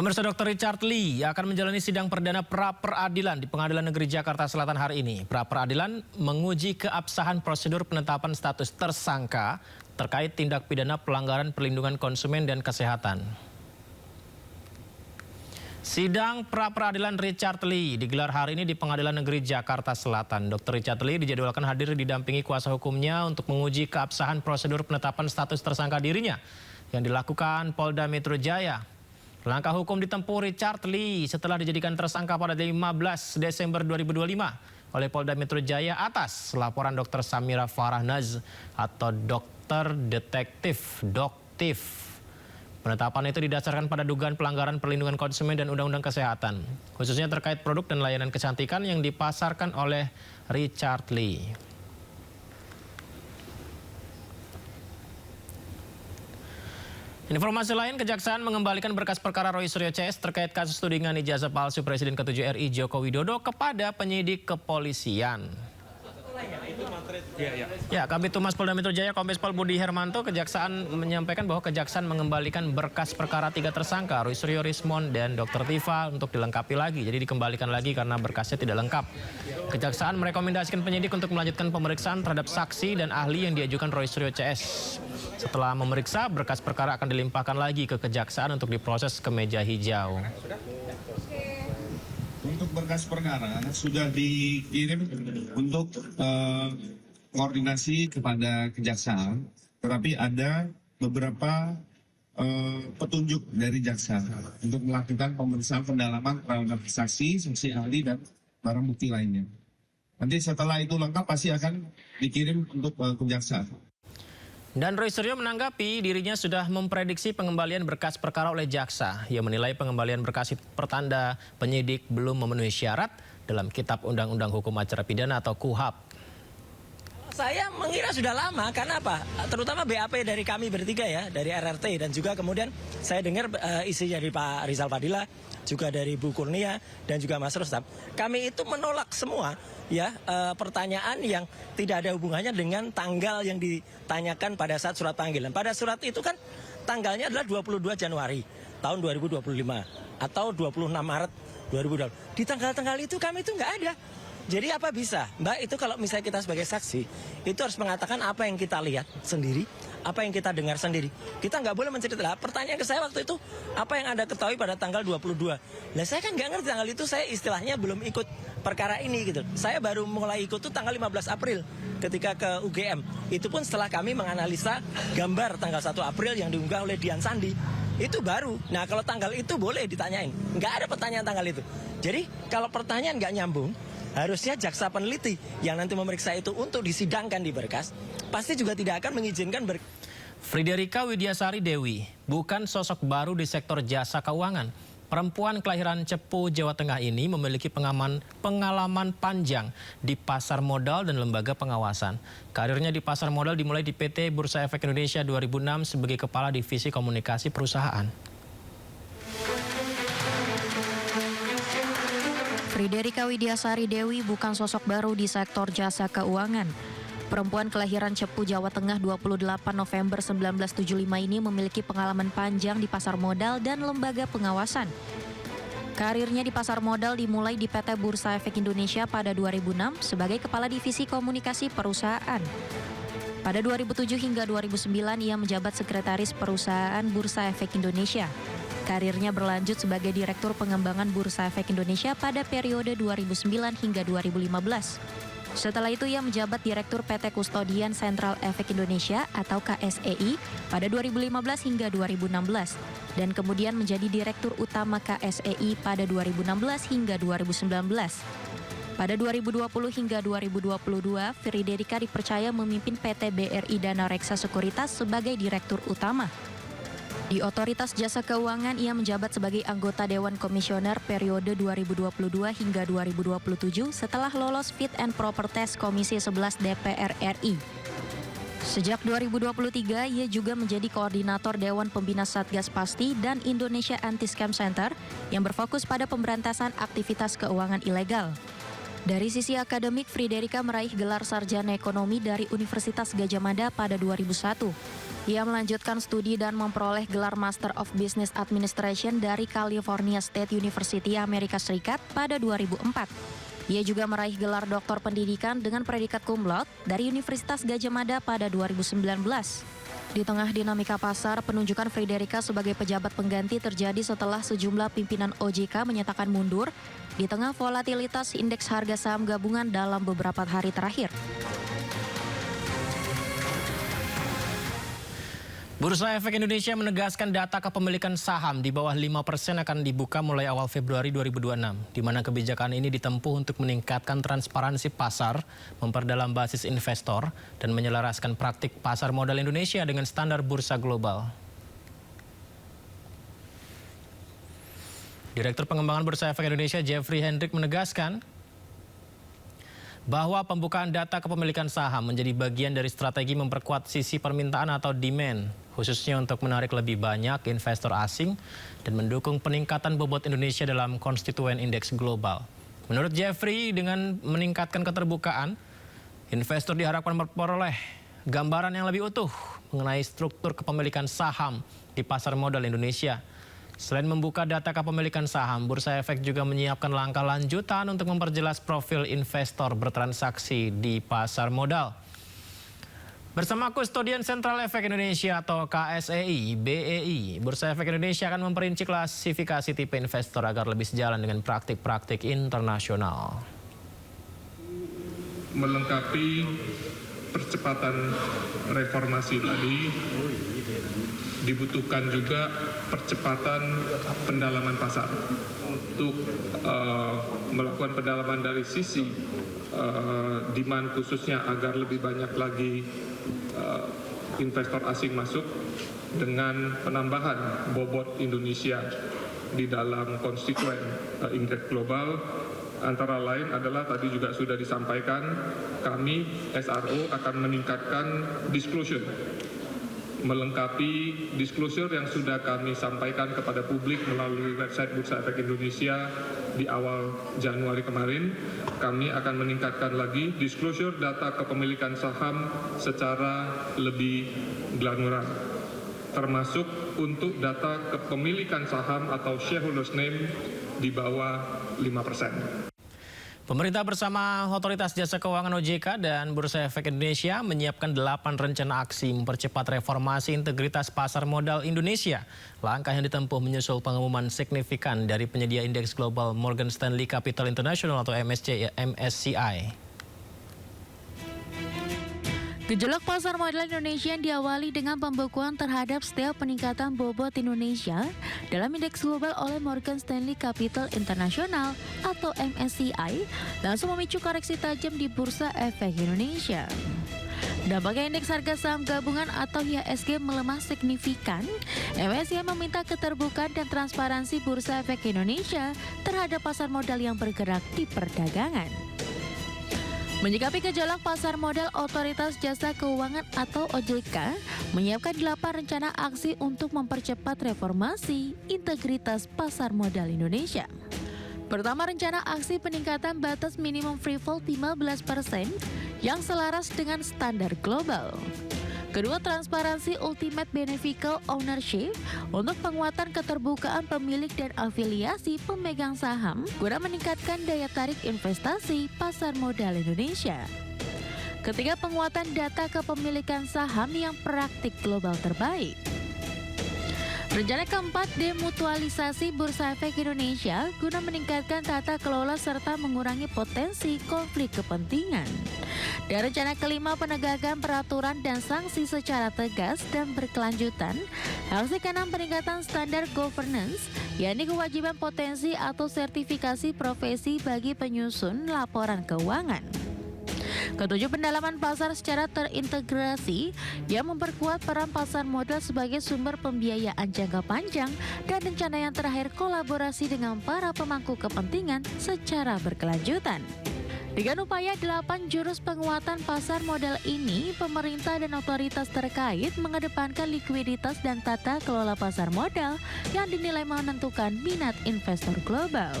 Pemirsa, Dr. Richard Lee akan menjalani sidang perdana pra-peradilan di Pengadilan Negeri Jakarta Selatan hari ini. Pra-peradilan menguji keabsahan prosedur penetapan status tersangka terkait tindak pidana pelanggaran perlindungan konsumen dan kesehatan. Sidang pra-peradilan Richard Lee digelar hari ini di Pengadilan Negeri Jakarta Selatan. Dr. Richard Lee dijadwalkan hadir didampingi kuasa hukumnya untuk menguji keabsahan prosedur penetapan status tersangka dirinya yang dilakukan Polda Metro Jaya. Langkah hukum ditempuh Richard Lee setelah dijadikan tersangka pada 15 Desember 2025 oleh Polda Metro Jaya atas laporan Dr. Samira Farahnaz atau Dokter Detektif Doktif. Penetapan itu didasarkan pada dugaan pelanggaran perlindungan konsumen dan Undang-Undang Kesehatan, khususnya terkait produk dan layanan kecantikan yang dipasarkan oleh Richard Lee. Informasi lain, Kejaksaan mengembalikan berkas perkara Roy Suryo CS terkait kasus tudingan ijazah palsu Presiden ke-7 RI Joko Widodo kepada penyidik kepolisian. Ya, Kabid Humas Polda Metro Jaya Kombes Pol Budi Hermanto, Kejaksaan menyampaikan bahwa Kejaksaan mengembalikan berkas perkara 3 tersangka, Roy Suryo, Rismond, dan Dr. Tifa untuk dilengkapi lagi. Jadi dikembalikan lagi karena berkasnya tidak lengkap. Kejaksaan merekomendasikan penyidik untuk melanjutkan pemeriksaan terhadap saksi dan ahli yang diajukan Roy Suryo CS. Setelah memeriksa, berkas perkara akan dilimpahkan lagi ke Kejaksaan untuk diproses ke meja hijau. Untuk berkas perkara sudah dikirim untuk koordinasi kepada Kejaksaan, tetapi ada beberapa petunjuk dari jaksa untuk melakukan pemeriksaan pendalaman terhadap saksi, saksi ahli, dan barang bukti lainnya. Nanti setelah itu lengkap pasti akan dikirim untuk Kejaksaan. Dan Roy Suryo menanggapi dirinya sudah memprediksi pengembalian berkas perkara oleh jaksa. Ia menilai pengembalian berkas itu pertanda penyidik belum memenuhi syarat dalam Kitab Undang-Undang Hukum Acara Pidana atau KUHAP. Saya mengira sudah lama, karena apa? Terutama BAP dari kami bertiga ya, dari RRT, dan juga kemudian saya dengar isi dari Pak Rizal Fadila, juga dari Bu Kurnia, dan juga Mas Rustam. Kami itu menolak semua ya pertanyaan yang tidak ada hubungannya dengan tanggal yang ditanyakan pada saat surat panggilan. Pada surat itu kan tanggalnya adalah 22 Januari tahun 2025 atau 26 Maret 2020. Di tanggal-tanggal itu kami itu nggak ada. Jadi apa bisa, Mbak, itu kalau misalnya kita sebagai saksi, itu harus mengatakan apa yang kita lihat sendiri, apa yang kita dengar sendiri. Kita nggak boleh menceritakan. Pertanyaan ke saya waktu itu, apa yang Anda ketahui pada tanggal 22? Nah, saya kan nggak ngerti tanggal itu, saya istilahnya belum ikut perkara ini gitu. Saya baru mulai ikut tuh tanggal 15 April ketika ke UGM. Itu pun setelah kami menganalisa gambar tanggal 1 April yang diunggah oleh Dian Sandi. Itu baru. Nah, kalau tanggal itu boleh ditanyain. Nggak ada pertanyaan tanggal itu. Jadi, kalau pertanyaan nggak nyambung, harusnya jaksa peneliti yang nanti memeriksa itu untuk disidangkan di berkas, pasti juga tidak akan mengizinkan Friderika Widiasari Dewi bukan sosok baru di sektor jasa keuangan. Perempuan kelahiran Cepu, Jawa Tengah ini memiliki pengalaman panjang di pasar modal dan lembaga pengawasan. Karirnya di pasar modal dimulai di PT Bursa Efek Indonesia 2006 sebagai Kepala Divisi Komunikasi Perusahaan. Friderika Widiasari Dewi bukan sosok baru di sektor jasa keuangan. Perempuan kelahiran Cepu, Jawa Tengah 28 November 1975 ini memiliki pengalaman panjang di pasar modal dan lembaga pengawasan. Karirnya di pasar modal dimulai di PT Bursa Efek Indonesia pada 2006 sebagai Kepala Divisi Komunikasi Perusahaan. Pada 2007 hingga 2009 ia menjabat Sekretaris Perusahaan Bursa Efek Indonesia. Karirnya berlanjut sebagai Direktur Pengembangan Bursa Efek Indonesia pada periode 2009 hingga 2015. Setelah itu ia menjabat Direktur PT Kustodian Sentral Efek Indonesia atau KSEI pada 2015 hingga 2016 dan kemudian menjadi Direktur Utama KSEI pada 2016 hingga 2019. Pada 2020 hingga 2022, Friderika dipercaya memimpin PT BRI Dana Reksa Sekuritas sebagai Direktur Utama. Di Otoritas Jasa Keuangan, ia menjabat sebagai anggota Dewan Komisioner periode 2022 hingga 2027 setelah lolos Fit and Proper Test Komisi 11 DPR RI. Sejak 2023, ia juga menjadi koordinator Dewan Pembina Satgas Pasti dan Indonesia Anti-Scam Center yang berfokus pada pemberantasan aktivitas keuangan ilegal. Dari sisi akademik, Friderika meraih gelar sarjana ekonomi dari Universitas Gadjah Mada pada 2001. Ia melanjutkan studi dan memperoleh gelar Master of Business Administration dari California State University Amerika Serikat pada 2004. Ia juga meraih gelar doktor pendidikan dengan predikat cum laude dari Universitas Gadjah Mada pada 2019. Di tengah dinamika pasar, penunjukan Friederika sebagai pejabat pengganti terjadi setelah sejumlah pimpinan OJK menyatakan mundur di tengah volatilitas indeks harga saham gabungan dalam beberapa hari terakhir. Bursa Efek Indonesia menegaskan data kepemilikan saham di bawah 5% akan dibuka mulai awal Februari 2026, di mana kebijakan ini ditempuh untuk meningkatkan transparansi pasar, memperdalam basis investor, dan menyelaraskan praktik pasar modal Indonesia dengan standar bursa global. Direktur Pengembangan Bursa Efek Indonesia Jeffrey Hendrik menegaskan bahwa pembukaan data kepemilikan saham menjadi bagian dari strategi memperkuat sisi permintaan atau demand, khususnya untuk menarik lebih banyak investor asing dan mendukung peningkatan bobot Indonesia dalam konstituen indeks global. Menurut Jeffrey, dengan meningkatkan keterbukaan, investor diharapkan memperoleh gambaran yang lebih utuh mengenai struktur kepemilikan saham di pasar modal Indonesia. Selain membuka data kepemilikan saham, Bursa Efek juga menyiapkan langkah lanjutan untuk memperjelas profil investor bertransaksi di pasar modal. Bersama Kustodian Sentral Efek Indonesia atau KSEI, BEI, Bursa Efek Indonesia akan memperinci klasifikasi tipe investor agar lebih sejalan dengan praktik-praktik internasional. Melengkapi percepatan reformasi tadi, dibutuhkan juga percepatan pendalaman pasar untuk melakukan pendalaman dari sisi demand khususnya agar lebih banyak lagi investor asing masuk dengan penambahan bobot Indonesia di dalam konstituen indeks global. Antara lain adalah tadi juga sudah disampaikan, kami SRO akan meningkatkan disclosure, melengkapi disclosure yang sudah kami sampaikan kepada publik melalui website Bursa Efek Indonesia di awal Januari kemarin. Kami akan meningkatkan lagi disclosure data kepemilikan saham secara lebih granular, termasuk untuk data kepemilikan saham atau shareholders name di bawah 5%. Pemerintah bersama Otoritas Jasa Keuangan OJK dan Bursa Efek Indonesia menyiapkan 8 rencana aksi mempercepat reformasi integritas pasar modal Indonesia. Langkah yang ditempuh menyusul pengumuman signifikan dari penyedia indeks global Morgan Stanley Capital International atau MSCI. Gejolak pasar modal Indonesia yang diawali dengan pembekuan terhadap setiap peningkatan bobot Indonesia dalam indeks global oleh Morgan Stanley Capital International atau MSCI langsung memicu koreksi tajam di Bursa Efek Indonesia. Dampaknya indeks harga saham gabungan atau IHSG melemah signifikan. MSCI meminta keterbukaan dan transparansi Bursa Efek Indonesia terhadap pasar modal yang bergerak di perdagangan. Menyikapi gejolak pasar modal, Otoritas Jasa Keuangan atau OJK menyiapkan 8 rencana aksi untuk mempercepat reformasi integritas pasar modal Indonesia. Pertama, rencana aksi peningkatan batas minimum free float 15% yang selaras dengan standar global. Kedua, transparansi ultimate beneficial ownership untuk penguatan keterbukaan pemilik dan afiliasi pemegang saham guna meningkatkan daya tarik investasi pasar modal Indonesia. Ketiga, penguatan data kepemilikan saham yang praktik global terbaik. Rencana keempat, demutualisasi Bursa Efek Indonesia guna meningkatkan tata kelola serta mengurangi potensi konflik kepentingan. Dan rencana kelima, penegakan peraturan dan sanksi secara tegas dan berkelanjutan. Aksi keenam, peningkatan standar governance, yakni kewajiban potensi atau sertifikasi profesi bagi penyusun laporan keuangan. Ketujuh, pendalaman pasar secara terintegrasi yang memperkuat peran pasar modal sebagai sumber pembiayaan jangka panjang. Dan rencana yang terakhir, kolaborasi dengan para pemangku kepentingan secara berkelanjutan. Dengan upaya 8 jurus penguatan pasar modal ini, pemerintah dan otoritas terkait mengedepankan likuiditas dan tata kelola pasar modal yang dinilai menentukan minat investor global.